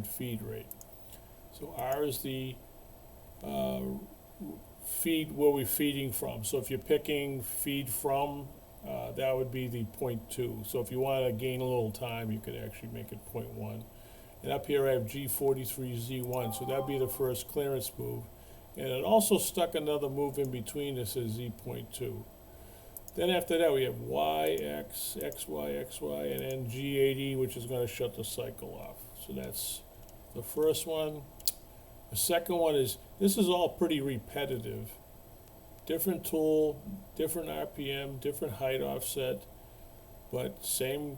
feed rate. So R is the feed, where we're feeding from. So if you're picking feed from, that would be the 0.2. So if you want to gain a little time, you could actually make it 0.1. And up here I have G43Z1, so that'd be the first clearance move. And it also stuck another move in between that says Z.2. Then after that we have Y, X, XY, XY, and then G80, which is going to shut the cycle off. So that's the first one. The second one is, this is all pretty repetitive. Different tool, different RPM, different height offset, but same,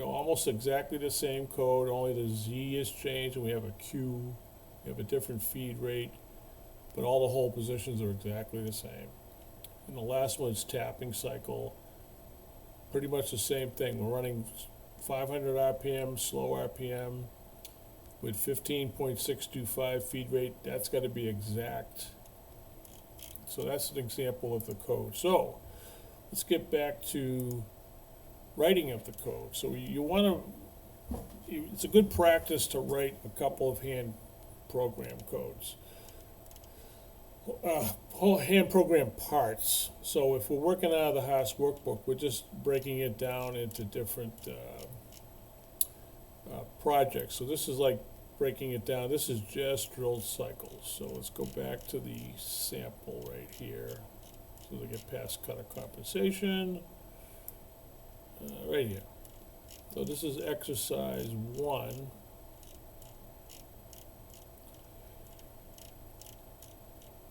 almost exactly the same code, only the Z is changed, and we have a Q, we have a different feed rate, but all the hole positions are exactly the same. And the last one is tapping cycle. Pretty much the same thing. We're running 500 RPM, slow RPM, with 15.625 feed rate. That's got to be exact. So that's an example of the code. So let's get back to writing of the code. So you want to, it's a good practice to write a couple of hand program codes. Hand program parts. So if we're working out of the Haas workbook, we're just breaking it down into different projects. So this is like breaking it down. This is just drilled cycles. So let's go back to the sample right here. So they get past cutter compensation. Right here. So this is exercise 1.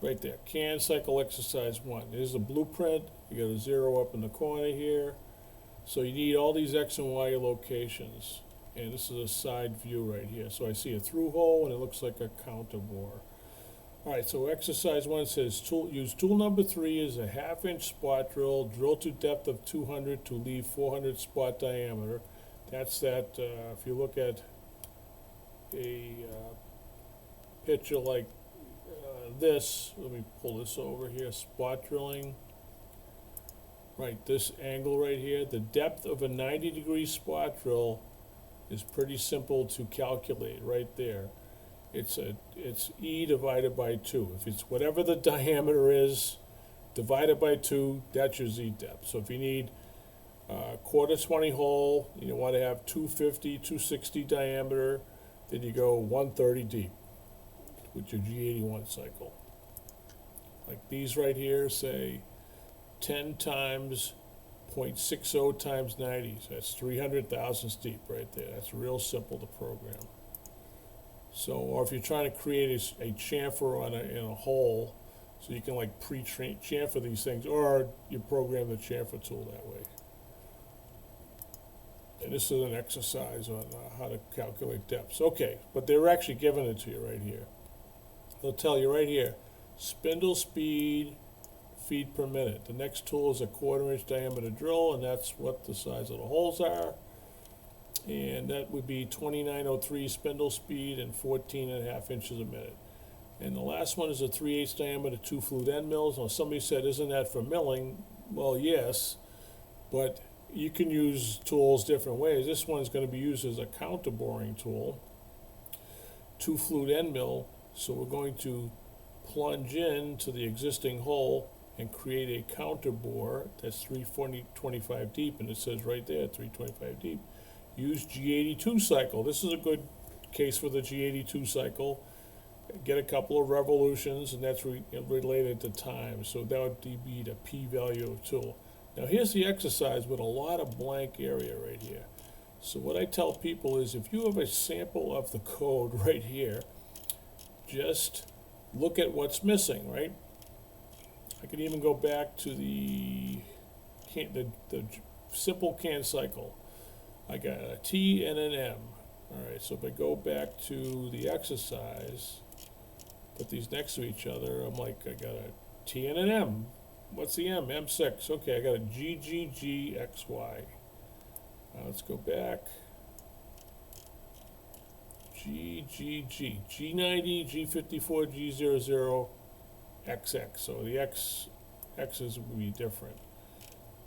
Right there, can cycle exercise 1. There's a blueprint. You got a 0 up in the corner here. So you need all these X and Y locations. And this is a side view right here. So I see a through hole and it looks like a counter bore. Alright, so exercise 1 says use tool number 3 as a 1/2 inch spot drill, drill to depth of 200 to leave 400 spot diameter. That's that, if you look at a picture like this, let me pull this over here, spot drilling. Right, this angle right here, the depth of a 90-degree spot drill is pretty simple to calculate right there. It's E divided by 2. If it's whatever the diameter is, divided by 2, that's your Z depth. So if you need a 1/4 hole, you want to have 250, 260 diameter, then you go 130 deep with your G81 cycle. Like these right here say 10 times 0.60 times 90, so that's 300 thousandths deep right there. That's real simple to program. So, or if you're trying to create a chamfer in a hole, so you can like pre-chamfer these things, or you program the chamfer tool that way. And this is an exercise on how to calculate depths. Okay, but they're actually giving it to you right here. They'll tell you right here, spindle speed, feet per minute. The next tool is a 1/4 inch diameter drill, and that's what the size of the holes are. And that would be 2903 spindle speed and 14.5 inches a minute. And the last one is a 3/8 diameter 2 flute end mills. Now somebody said, isn't that for milling? Well, yes, but you can use tools different ways. This one's going to be used as a counter boring tool. 2 flute end mill. So we're going to plunge into the existing hole and create a counter bore that's 325 deep, and it says right there 325 deep. Use G82 cycle. This is a good case for the G82 cycle. Get a couple of revolutions, and that's related to time. So that would be the p-value of tool. Now here's the exercise with a lot of blank area right here. So what I tell people is, if you have a sample of the code right here, just look at what's missing, right? I can even go back to the simple can cycle. I got a T and an M. All right, so if I go back to the exercise, put these next to each other, I'm like, I got a T and an M. What's the M? M6. Okay, I got a GGGXY. Let's go back. GGG, G90, G54, G00, XX. So the X's will be different.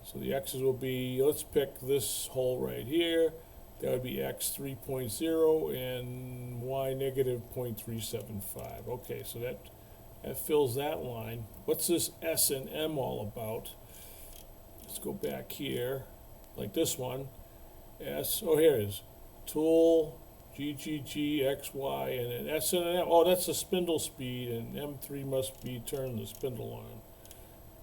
So the X's will be, let's pick this hole right here. That would be x 3.0 and y negative 0.375. Okay, so that fills that line. What's this S and M all about? Let's go back here, like this one. S, oh here it is. Tool, GGG, XY, and an S and an M. Oh, that's the spindle speed, and M3 must be turn the spindle on.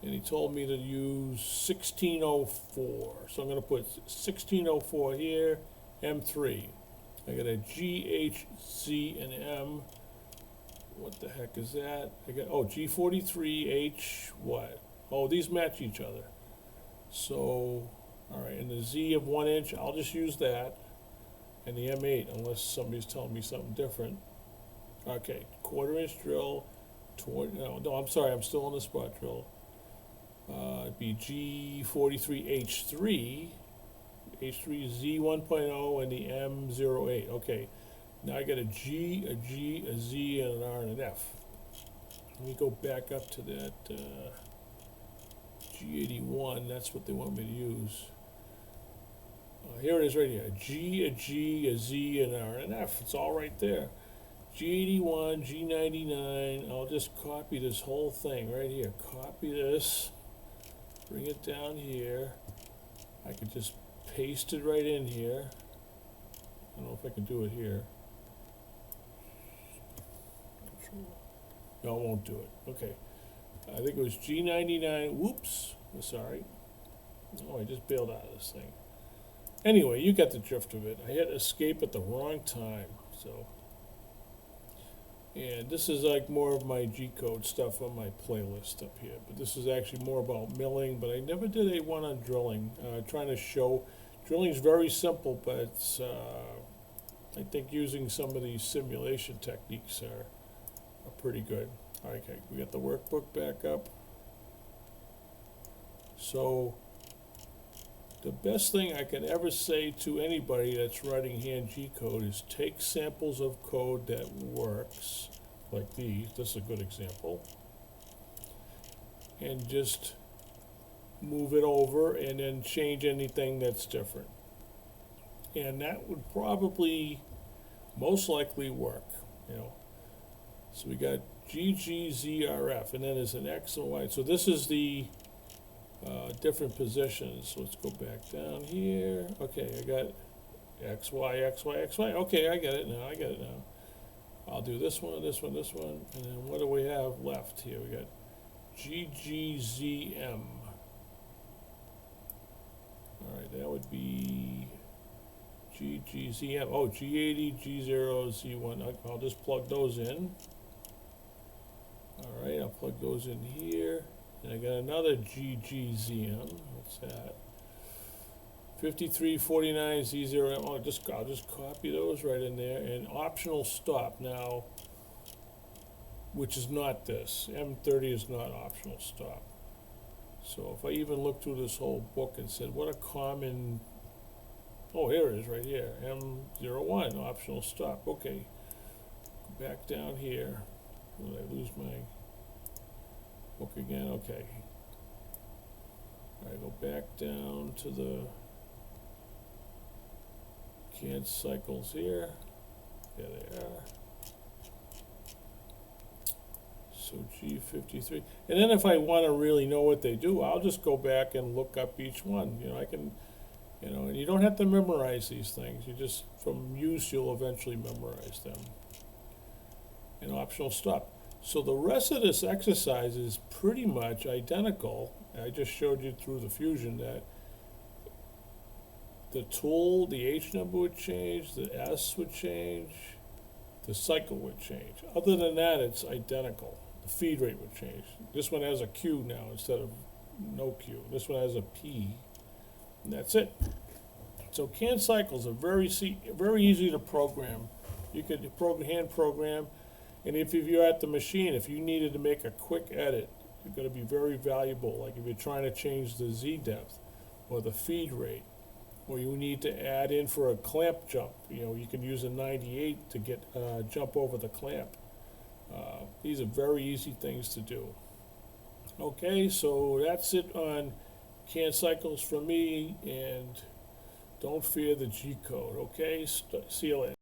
And he told me to use 1604. So I'm going to put 1604 here, M3. I got a G, H, Z, and M. What the heck is that? I got, oh, G43, H, what? Oh, these match each other. So, all right, and the Z of 1 inch, I'll just use that. And the M8, unless somebody's telling me something different. Okay, 1/4 inch drill. No, I'm sorry, I'm still on the spot drill. It'd be G43H3, H3Z 1.0, and the M08. Okay, now I got a G, a G, a Z, and an R and an F. Let me go back up to that G81. That's what they want me to use. Here it is right here. A G, a Z, an R, and an F. It's all right there. G81, G99. I'll just copy this whole thing right here. Copy this. Bring it down here. I could just paste it right in here. I don't know if I can do it here. Control. No, it won't do it. Okay. I think it was G99. Whoops. I'm sorry. Oh, I just bailed out of this thing. Anyway, you got the drift of it. I hit escape at the wrong time, so. And this is like more of my G-code stuff on my playlist up here. But this is actually more about milling, but I never did a one on drilling. Trying to show, drilling is very simple, but it's, I think using some of these simulation techniques are pretty good. Okay, we got the workbook back up. So, the best thing I can ever say to anybody that's writing hand G-code is take samples of code that works, like these, this is a good example, and just move it over and then change anything that's different. And that would probably, most likely work, you know. So we got GGZRF, and then there's an X and Y. So this is the different positions. So let's go back down here. Okay, I got X, Y, X, Y, X, Y. Okay, I get it now. I get it now. I'll do this one, this one, this one. And then what do we have left here? We got GGZM. All right, that would be GGZM. Oh, G80, G0, Z1. I'll just plug those in. All right, I'll plug those in here. And I got another GGZM. What's that? 5349 Z0M. Oh, I'll just copy those right in there. And optional stop now, which is not this. M30 is not optional stop. So if I even look through this whole book and said, what a common, oh, here it is right here. M01, optional stop. Okay. Back down here. Did I lose my book again? Okay. All right, go back down to the CAN cycles here. There they are. So G53. And then if I want to really know what they do, I'll just go back and look up each one. You know, I can, you know, and you don't have to memorize these things. You just, from use, you'll eventually memorize them. An optional stop. So the rest of this exercise is pretty much identical. I just showed you through the fusion that the tool, the H number would change, the S would change, the cycle would change. Other than that, it's identical. The feed rate would change. This one has a Q now instead of no Q. This one has a P, and that's it. So CAN cycles are very easy to program. You could hand program. And if you're at the machine, if you needed to make a quick edit, it's going to be very valuable. Like if you're trying to change the Z depth or the feed rate, or you need to add in for a clamp jump, you know, you can use a 98 to get jump over the clamp. These are very easy things to do. Okay, so that's it on CAN cycles for me, and Don't fear the G code, okay? See you later.